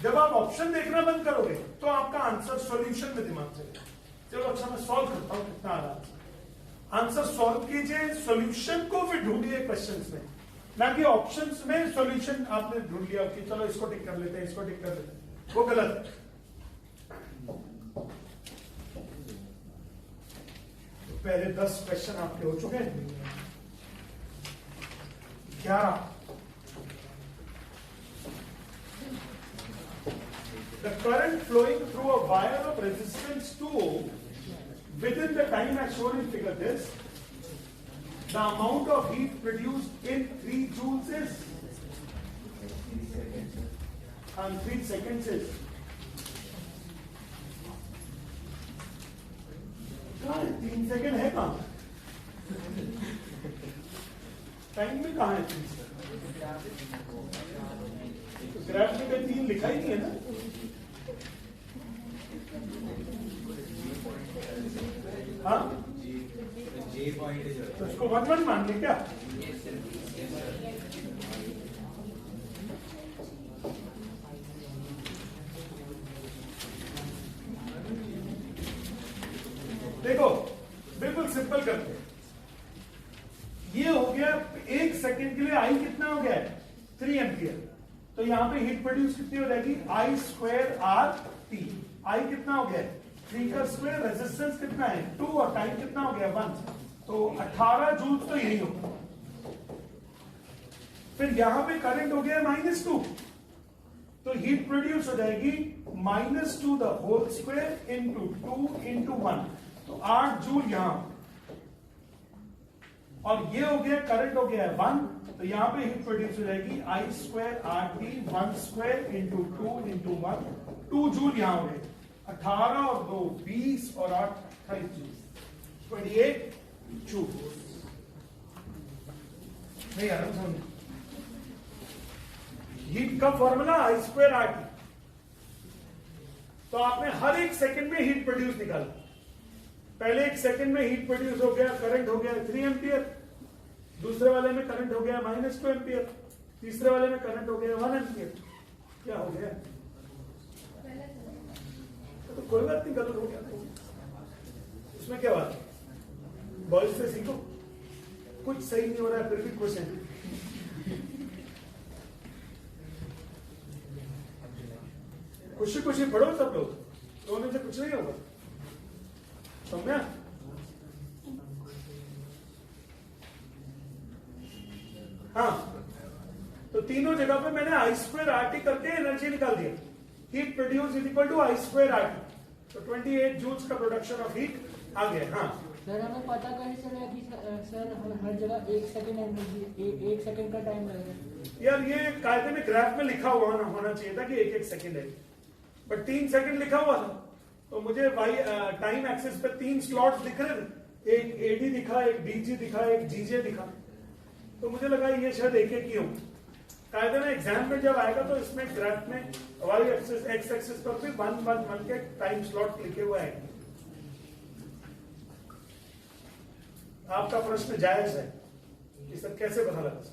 जब आप ऑप्शन देखना बंद करोगे तो आपका आंसर सॉल्यूशन में दिमाग चलेगा। चलो अच्छा मैं सॉल्व करता हूं, कितना आ रहा आंसर सॉल्व कीजिए, सॉल्यूशन को फिर ढूंढिए क्वेश्चंस में, ना कि ऑप्शंस में सॉल्यूशन आपने ढूंढ लिया कि चलो इसको टिक कर लेते हैं, इसको टिक कर लेते हैं, वो गलत है। तो पहले 10 क्वेश्चन आपके हो चुके हैं। 11 The current flowing through a wire of resistance 2 within the time as shown in figure this, the amount of heat produced in 3 joules is, and 3 seconds is, कहाँ है? 3 सेकेंड है कहाँ? टाइम में कहाँ है 3 सेकेंड? तो ग्राफ में कहीं 3 लिखा ही नहीं है ना। हाँ, तो इसको 1 मान ले क्या? देखो बिल्कुल सिंपल करते हैं। ये हो गया 1 सेकेंड के लिए आई कितना हो गया? 3 एम्पियर। तो यहां पे हीट प्रोड्यूस कितनी हो जाएगी? I square R T. I कितना हो गया? 3 का स्क्वायर, रेजिस्टेंस कितना है? 2, और टाइम कितना हो गया? 1। तो 18 जूल तो यही होगा। फिर यहां पे करंट हो गया -2, तो हीट प्रोड्यूस हो जाएगी -2 the whole square into 2 into 1, तो 8 जूल यहां। और ये हो गया करंट हो गया 1, तो यहां पे हीट प्रोड्यूस हो जाएगी I square R T 1 square into 2 into 1, 2 joule यहां हो गए। 18 और 2 20 और 8 28 जूल, 28 जूल। नहीं यार समझ, हीट का formula I square R T. तो आपने हर 1 सेकंड में हीट प्रोड्यूस निकाला। पहले 1 सेकंड में हीट प्रोड्यूस हो गया, करंट हो गया 3 एम्पियर, दूसरे वाले में करंट हो गया -2 एम्पियर, तीसरे वाले में करंट हो गया 1 एम्पियर। क्या हो गया? तो कोई बात नहीं, गलत हो गया, उसमें क्या बात है? बॉयज से सीखो, कुछ सही नहीं हो रहा है फिर भी खुश है। खुशी खुशी पढ़ो सब लोग, रोने से कुछ नहीं होगा, समझा? हाँ, तो तीनों जगह पे मैंने I स्क्वायर आर टी करके एनर्जी निकाल दिया। Heat produce is equal to I square R T, तो 28 जूल्स का प्रोडक्शन ऑफ हीट आ गया। हाँ सर, हमें पता कैसे चलेगा कि सर हर जगह 1 सेकंड एनर्जी, 1 सेकंड का टाइम लगेगा? यार ये कायदे में ग्राफ में लिखा हुआ होना चाहिए था कि 1-1 सेकंड है। बट 3 सेकंड लिखा हुआ था, तो मुझे टाइम एक्सिस पे 3 स्लॉट्स दिख रहे थे, एक एडी दिखा, एक डीजी दिखा, एक जीजे दिखा, तो मुझे लगा ये शायद एक ही हो। कायदे में एग्जाम में जब आएगा तो इसमें ग्राफ में वाई एक्सिस एक्स एक्सिस पर भी 1 के टाइम स्लॉट लिखे हुए हैं। आपका प्रश्न जायज है कि सर कैसे पता लगा?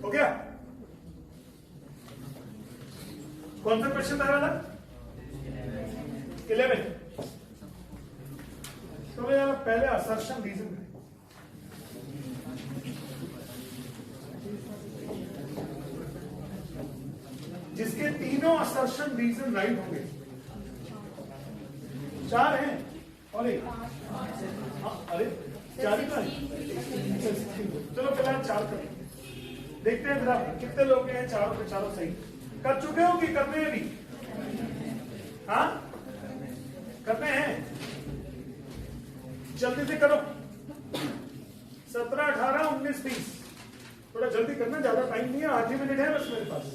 हो गया? कौन सा क्वेश्चन था वाला? 11। तो यार पहले असर्शन रीजन करें। जिसके तीनों असर्शन रीजन राइट होंगे, 4 हैं और एक, अरे 4 ही तो है। चलो फिलहाल 4 करें, देखते हैं जरा कितने लोग हैं चारों के चारों सही कर चुके हो कि करने हैं भी? हाँ करने हैं, जल्दी से करो। 17, 18, 19, 20 थोड़ा जल्दी करना, ज्यादा टाइम नहीं है, 8 ही मिनट है बस मेरे पास।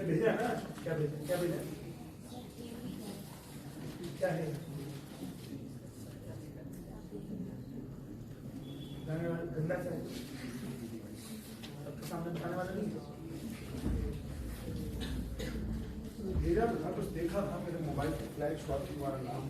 भेजा ना, क्या भेजा, क्या भेजा, क्या है? गंदा सा है, सबके सामने बताने वाला नहीं। भेजा था, कुछ देखा था मेरे मोबाइल पे, फ्लैश शॉट तुम्हारा नाम।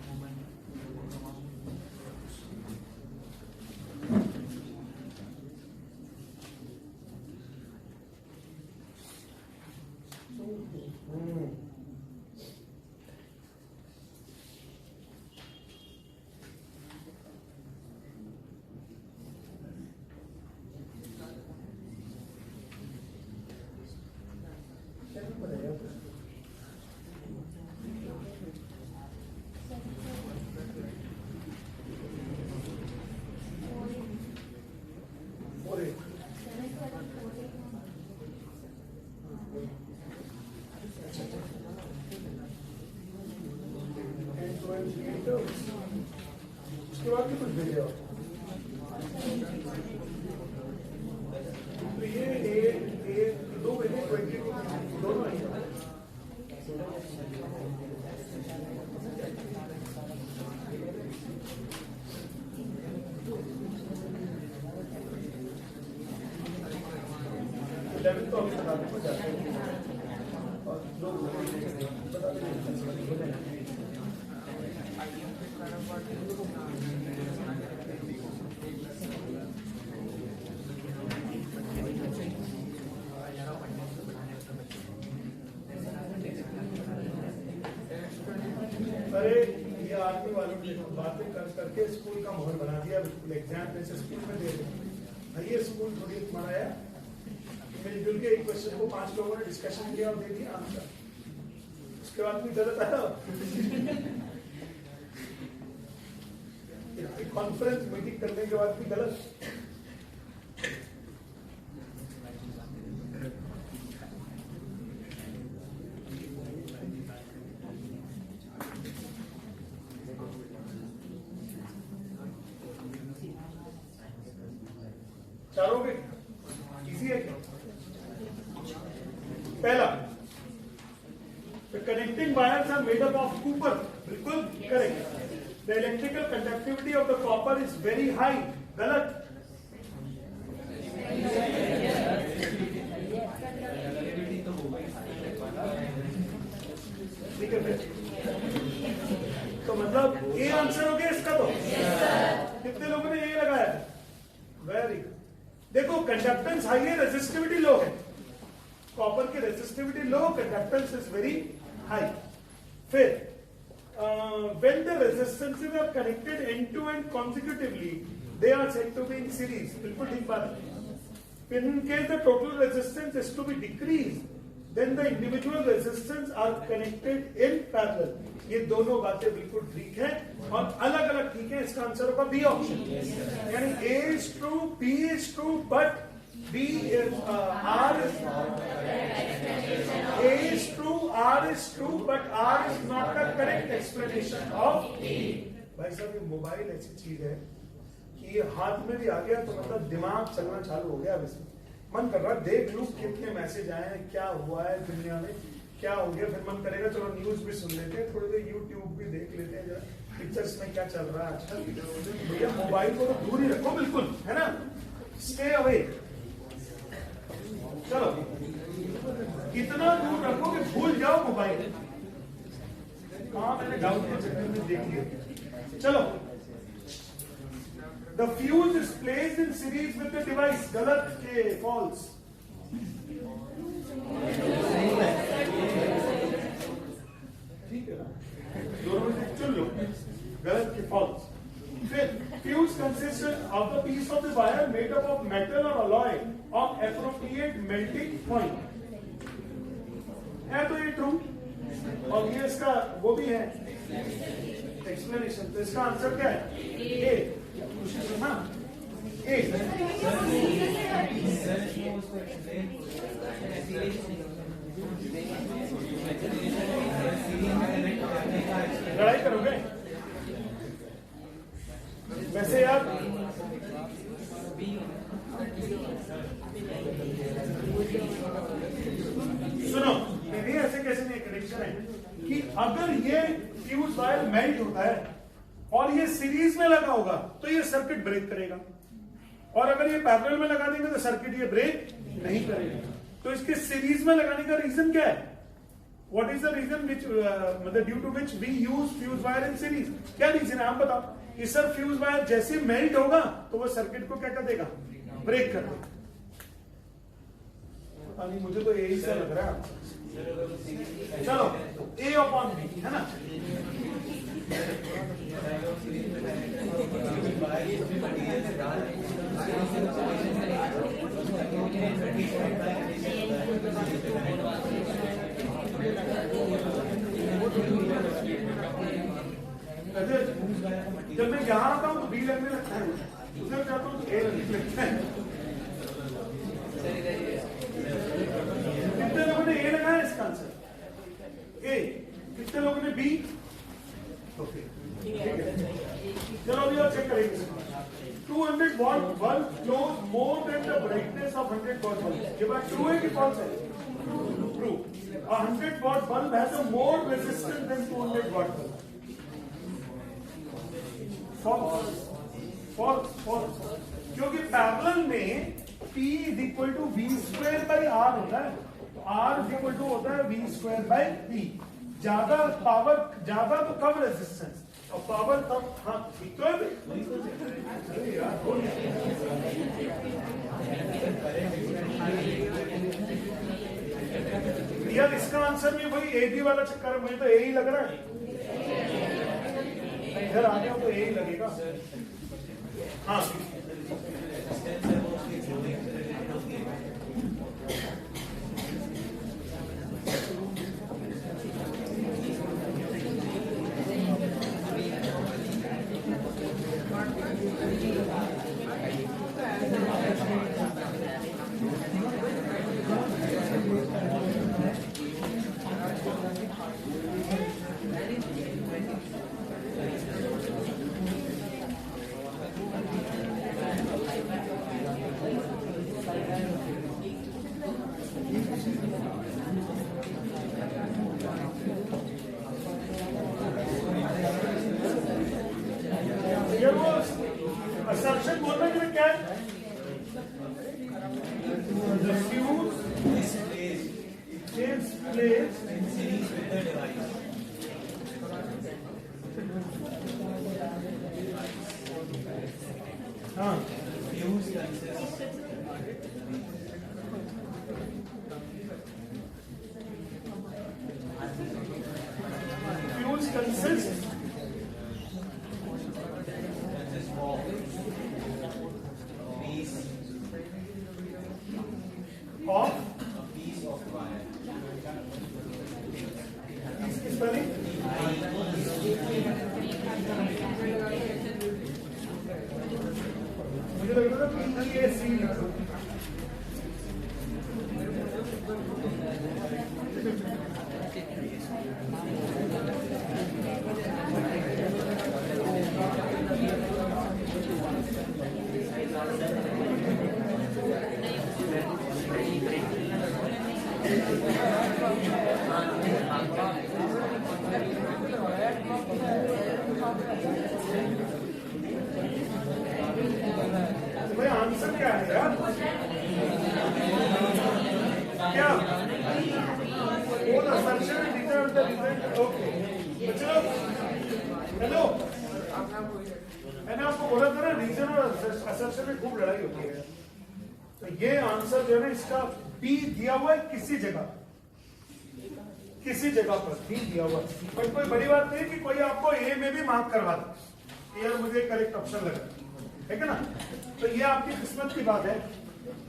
उसके बाद भी कुछ भेजे हो तो ये 2 भेजे, 22 दोनों है। तो अभी बताने को जाते हैं और लोग बताते हैं। अरे ये आर्मी वालों ने बातें कर करके स्कूल का माहौल बना दिया, बिल्कुल एग्जाम जैसे स्कूल में दे रहे। ये स्कूल थोड़ी तुम्हारा है, मिलजुल के एक क्वेश्चन को 5 लोगों ने डिस्कशन किया और दे दिया आंसर, उसके बाद भी गलत आया। कॉन्फ्रेंस मीटिंग करने के बाद भी गलत। चारों के इजी है क्या? पहला, the connecting wires are made up of copper, बिल्कुल correct. The electrical conductivity of the copper is very high, गलत। ए आंसर हो गया इसका तो। कितने लोगों ने ए लगाया? Very good. देखो कंडक्टेंस हाई है, रेजिस्टिविटी लो है। कॉपर की resistivity low, conductance is very high. फिर when the resistances are connected end to end consecutively, they are said to be in series. बिल्कुल ठीक बात है। In case the total resistance is to be decreased, then the individual resistance are connected in parallel. ये दोनों बातें बिल्कुल ठीक है और अलग अलग ठीक है। इसका आंसर होगा बी ऑप्शन। यानी A is true, B is true, but B is R is A is true, R is true, but R is not the correct explanation of A. भाई साहब ये मोबाइल ऐसी चीज है कि ये हाथ में भी आ गया तो मतलब दिमाग चलना चालू हो गया। अब इसमें मन कर रहा है देख लूं कितने मैसेज आए हैं, क्या हुआ है दुनिया में, क्या हो गया। फिर मन करेगा चलो न्यूज भी सुन लेते हैं, थोड़ी देर यूट्यूब भी देख लेते हैं, जरा पिक्चर्स में क्या चल रहा है आजकल। भैया मोबाइल को तो दूर ही रखो बिल्कुल, है ना, स्टे अवे। चलो इतना दूर रखो कि भूल जाओ मोबाइल। कहां मैंने डाउट के चक्कर में देख लिया। चलो the fuse is placed in series with the device. गलत के फॉल्स? ठीक है ना, दोनों में चुन लो, गलत के फॉल्स। फिर fuse consists of the piece of the wire made up of metal or alloy of appropriate melting point. है तो ये ट्रू और ये इसका वो भी है एक्सप्लेनेशन। तो इसका आंसर क्या है? ए। हाँ ए। लड़ाई करोगे वैसे यार? सुनो मेरी ऐसे कैसे नहीं कनेक्शन है कि अगर ये फ्यूज वायर मेल्ट होता है और ये सीरीज में लगा होगा तो ये सर्किट ब्रेक करेगा, और अगर ये पैरेलल में लगा देंगे तो सर्किट ये ब्रेक नहीं करेगा। तो इसके सीरीज में लगाने का रीजन क्या है? What is the reason which मतलब due to which we use fuse wire in series? क्या रीजन है आप बताओ? कि सर फ्यूज वायर जैसे मेल्ट होगा तो वो सर्किट को क्या कर देगा? ब्रेक कर देगा। पता नहीं, मुझे तो यही सा लग रहा है। चलो ए अपॉन बी है ना। जब मैं यहां आता हूं तो बी लगने लगता है, उधर जाता हूं तो ए लगने लगता है। कितने लोगों ने ए लगाया इसका आंसर? ए। कितने लोगों ने बी? ओके चलो अभी और चेक करेंगे। 200 watt bulb flows more than the brightness of 100 watt bulb. ये बात ट्रू है कि फॉल्स है? True. 100 watt bulb has a more resistance than 200 watt bulb. False false false, क्योंकि पैरेलल में P is equal to V square by R होता है, तो आर इज इक्वल टू होता है वी स्क्वायर बाई पी। ज्यादा power ज्यादा तो कम रेजिस्टेंस और पावर कम। हाँ ठीक तो है यार। इसका आंसर भी वही ए बी वाला चक्कर है, मुझे तो यही लग रहा है। इधर आ गया तो यही लगेगा। हाँ ये सी लिखो। भाई आंसर क्या है यार? क्या? वो assumption is different, the different. Okay. बच्चों, हेलो। मैंने आपको बोला था ना रीजन और assumption में खूब लड़ाई होती है। तो ये आंसर जो है ना इसका बी दिया हुआ है किसी जगह पर बी दिया हुआ है। पर कोई बड़ी बात नहीं कि कोई आपको ए में भी मार्क करवा दे। यार मुझे करेक्ट ऑप्शन लगा, ठीक है ना? तो ये आपकी किस्मत की बात है।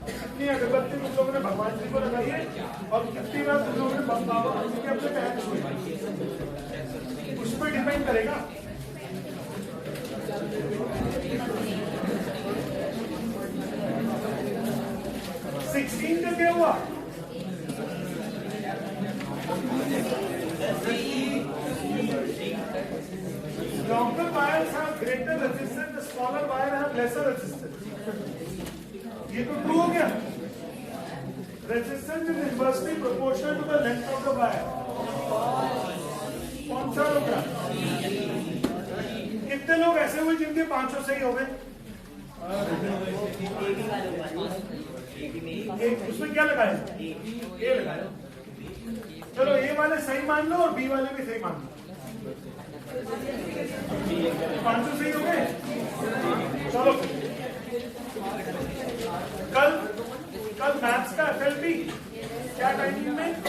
कितनी अगरबत्ती तुम लोगों ने भगवान जी को लगाई है और कितनी बार तुम लोगों ने बाबा जी के अपने पैर छुए, उस पर डिपेंड करेगा। सिक्सटीन का क्या हुआ? Longer wires have greater resistance, the smaller wire have lesser resistance. ये तो ट्रू हो गया। Resistance is inversely proportional to the length of the wire. कौन सा होगा? कितने लोग ऐसे हुए जिनके 500 सही हो गए? उसमें क्या लगाया? ए लगाया। चलो ए वाले सही मान लो और बी वाले भी सही मान लो। 500 सही हो गए? चलो कल मैथ्स का FLP क्या टाइमिंग में?